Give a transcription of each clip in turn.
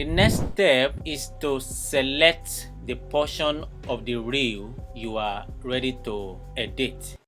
The next step is to select the portion of the reel you are ready to edit.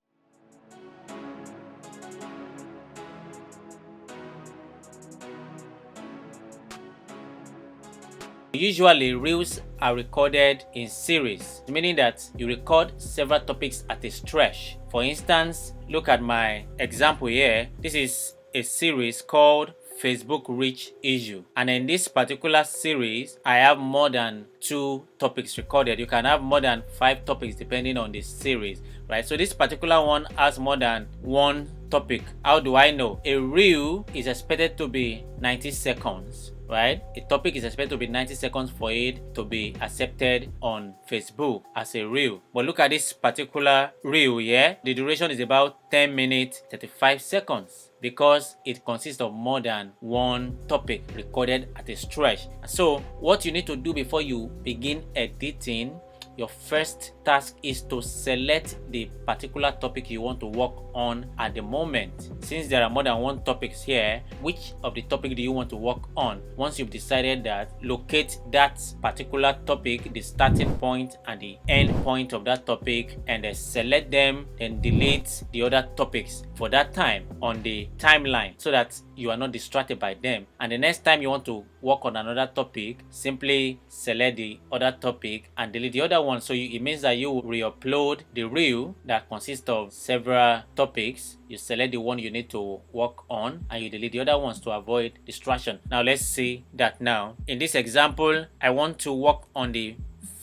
Usually, reels are recorded in series, meaning that you record several topics at a stretch. For instance, look at my example here. This is a series called Facebook Reach Issue, and in this particular series I have more than 2 topics recorded. You can have more than 5 topics depending on the series, right? So this particular one has more than 1 topic. How do I know? A reel is expected to be 90 seconds, right? A topic is expected to be 90 seconds for it to be accepted on Facebook as a reel. But look at this particular reel here. The duration is about 10 minutes 35 seconds because it consists of more than 1 topic recorded at a stretch. So what you need to do before you begin editing, your first task is to select the particular topic you want to work on at the moment. Since there are more than 1 topics here, which of the topic do you want to work on? Once you've decided that, locate that particular topic, the starting point and the end point of that topic, and then select them, then delete the other topics for that time on the timeline so that you are not distracted by them. And the next time you want to work on another topic, simply select the other topic and delete the other one. So it means that you will re-upload the reel that consists of several topics. You select the one you need to work on and you delete the other ones to avoid distraction. Now let's see that now. In this example, I want to work on the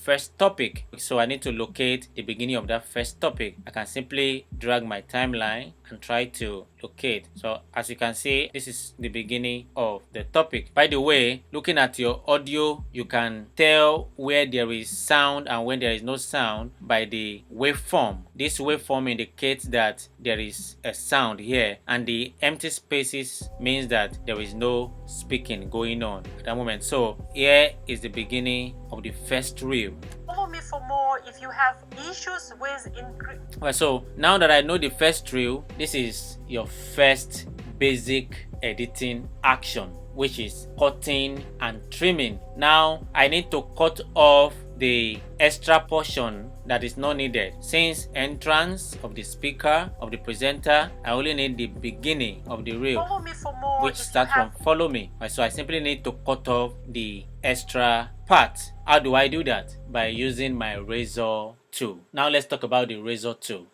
first topic, so I need to locate the beginning of that first topic. I can simply drag my timeline and try to locate. So as you can see, this is the beginning of the topic. By the way, looking at your audio, you can tell where there is sound and when there is no sound by the waveform. This waveform indicates that there is a sound here, and the empty spaces means that there is no speaking going on at that moment. So here is the beginning of the first reel. Follow me for more if you have issues with Well, so now that I know the first reel, this is your first basic editing action, which is cutting and trimming. Now I need to cut off the extra portion that is not needed. Since entrance of the speaker, of the presenter, I only need the beginning of the reel, Follow me for more which starts from follow me. So I simply need to cut off the extra part. How do I do that? By using my razor tool. Now let's talk about the razor tool.